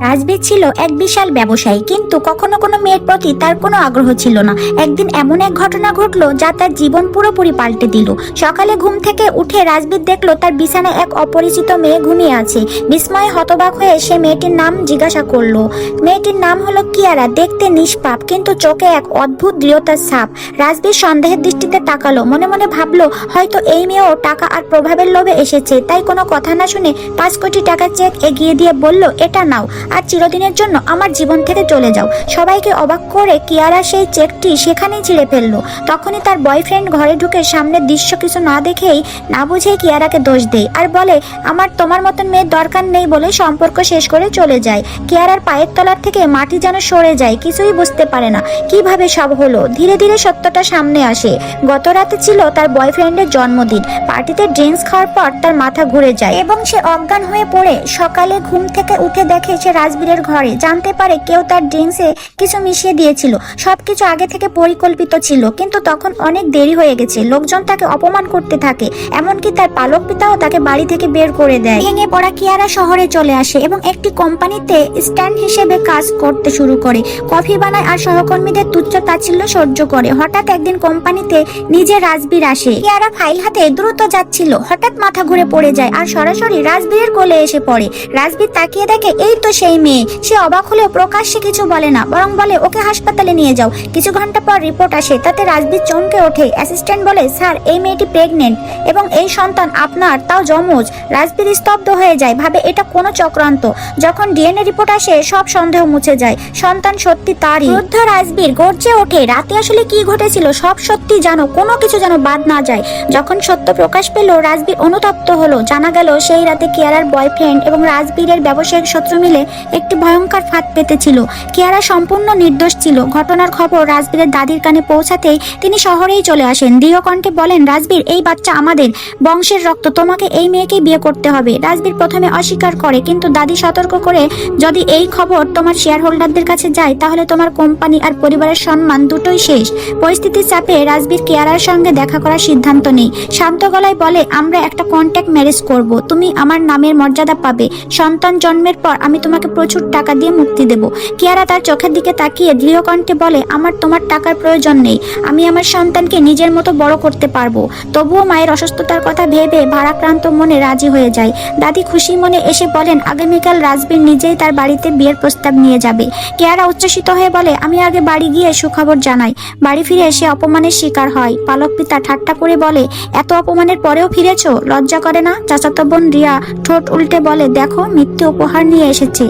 রাজবীর ছিল এক বিশাল ব্যবসায়ী, কিন্তু কখনো কোনো মেয়ের প্রতি তার কোনো আগ্রহ ছিল না। একদিন এমন এক ঘটনা ঘটলো যা তার জীবন পুরোপুরি পাল্টে দিল। সকালে ঘুম থেকে উঠে রাজবীর দেখলো তার বিছানায় এক অপরিচিত মেয়ে ঘুমিয়ে আছে। বিস্ময়ে হতবাক হয়ে সে মেয়েটির নাম জিজ্ঞাসা করলো। মেয়েটির নাম হলো কিয়ারা। দেখতে নিষ্পাপ, কিন্তু চোখে এক অদ্ভুত দৃঢ়তার ছাপ। রাজবীর সন্দেহের দৃষ্টিতে তাকালো, মনে মনে ভাবলো হয়তো এই মেয়েও টাকা আর প্রভাবের লোভে এসেছে। তাই কোনো কথা না শুনে 5 কোটি টাকার চেক এগিয়ে দিয়ে বলল, এটা নাও আর চিরদিনের জন্য আমার জীবন থেকে চলে যাও। সবাইকে অবাক করে কিয়ারা সেই চেকটি সেখানেই ছিঁড়ে ফেললো। তখনই তার বয়ফ্রেন্ড ঘরে ঢুকে সামনের দৃশ্য কিছু না দেখেই না বুঝেই কিয়ারাকে দোষ দেয় আর বলে, আমার তোমার মতন মেয়ের দরকার নেই বলে সম্পর্ক শেষ করে চলে যায়। কিয়ারার পায়ের তলার থেকে মাটি যেন সরে যায়, কিছুই বুঝতে পারে না কিভাবে সব হলো। ধীরে ধীরে সত্যটা সামনে আসে। গত রাতে ছিল তার বয়ফ্রেন্ডের জন্মদিন। পার্টিতে ড্রিঙ্কস খাওয়ার পর তার মাথা ঘুরে যায় এবং সে অজ্ঞান হয়ে পড়ে। সকালে ঘুম থেকে উঠে দেখে সে রাজবীরের ঘরে। জানতে পারে কেউ তার ড্রিঙ্কসে কিছু মিশিয়ে দিয়েছিল। সবকিছু আগে থেকে পরিকল্পিত ছিল, কিন্তু তখন অনেক দেরি হয়ে গেছে। লোকজন তাকে অপমান করতে থাকে, এমনকি তার পালক পিতাও তাকে বাড়ি থেকে বের করে দেয়। ভেঙে পড়া কিয়ারা শহরে চলে আসে এবং একটি কোম্পানিতে স্ট্যান্ড হিসেবে কাজ করতে শুরু করে। কফি বানায় আর সহকর্মীদের তুচ্ছ তাচ্ছিল্য সহ্য করে। হঠাৎ একদিন কোম্পানিতে নিজে রাজবীর আসে। কিয়ারা ফাইল হাতে দ্রুত যাচ্ছিল, হঠাৎ মাথা ঘুরে পড়ে যায় আর সরাসরি রাজবীরের কোলে এসে পড়ে। রাজবীর তাকিয়ে দেখে এই তো সেই মেয়ে। সে অবাক হলেও প্রকাশ্যে কিছু বলে না, বরং বলে ওকে হাসপাতালে নিয়ে যাও। কিছু ঘন্টা পর রিপোর্ট আসে, তাতে রাজবীর চমকে ওঠে। অ্যাসিস্ট্যান্ট বলে, স্যার এই মেয়েটি প্রেগনেন্ট এবং এই সন্তান আপনার, তাও যমজ। রাজবীর স্তব্ধ হয়ে যায়, ভাবে এটা কোনো চক্রান্ত। যখন ডিএনএ রিপোর্ট আসে সব সন্দেহ মুছে যায়, সন্তান সত্যি তারই। ক্রুদ্ধ রাজবীর গর্জে ওঠে, রাতে আসলে কি ঘটেছিল সব সত্যি জানো, কোনো কিছু যেন বাদ না যায়। যখন সত্য প্রকাশ পেল রাজবীর অনুতপ্ত হলো। জানা গেল সেই রাতে কিয়ারার বয়ফ্রেন্ড এবং রাজবীরের ব্যবসায়িক শত্রু মিলে একটি ভয়ঙ্কর ফাঁদ পেতেছিল। কিয়ারা সম্পূর্ণ নির্দোষ ছিল। ঘটনার খবর রাজবীরের দাদির কানে পৌঁছাতেই তিনি শহরেই চলে আসেন। দৃঢ় কণ্ঠে বলেন, রাজবীর এই বাচ্চা আমাদের বংশের রক্ত, তোমাকে এই মেয়েকেই বিয়ে করতে হবে। রাজবীর প্রথমে অস্বীকার করে, কিন্তু দাদি সতর্ক করে, যদি এই খবর তোমার শেয়ার হোল্ডারদের কাছে যায় তাহলে তোমার কোম্পানি আর পরিবারের সম্মান দুটোই শেষ। পরিস্থিতির চাপে রাজবীর কিয়ারার সঙ্গে দেখা করার সিদ্ধান্ত নেই। শান্ত গলায় বলে, আমরা একটা কন্ট্যাক্ট ম্যারেজ করব, তুমি আমার নামের মর্যাদা পাবে। সন্তান জন্মের পর আমি তোমাকে প্রচুর টাকা দিয়ে মুক্তি দেব। কিয়ারা তার চোখের দিকে তাকিয়ে দৃঢ় কণ্ঠে বলে, আমার তোমার টাকার প্রয়োজন নেই, আমি আমার সন্তানকে নিজের মতো বড় করতে পারবো। তবুও মায়ের অসুস্থতার কথা ভেবে ভারাক্রান্ত মনে রাজি হয়ে যায়। দাদি খুশি মনে এসে বলেন, আগামীকাল রাজবীর নিজেই তার বাড়িতে বিয়ের প্রস্তাব নিয়ে যাবে। কিয়ারা উচ্ছ্বসিত হয়ে বলে, আমি আগে বাড়ি গিয়ে সুখবর জানাই। বাড়ি ফিরে এসে অপমানের শিকার হয়। পালক পিতা ঠাট্টা করে বলে, এত অপমানের পরেও ফিরেছো, লজ্জা করে না? চাচাতো বোন রিয়া ঠোঁট উল্টে বলে, দেখো মিথ্যে উপহার নিয়ে এসেছে।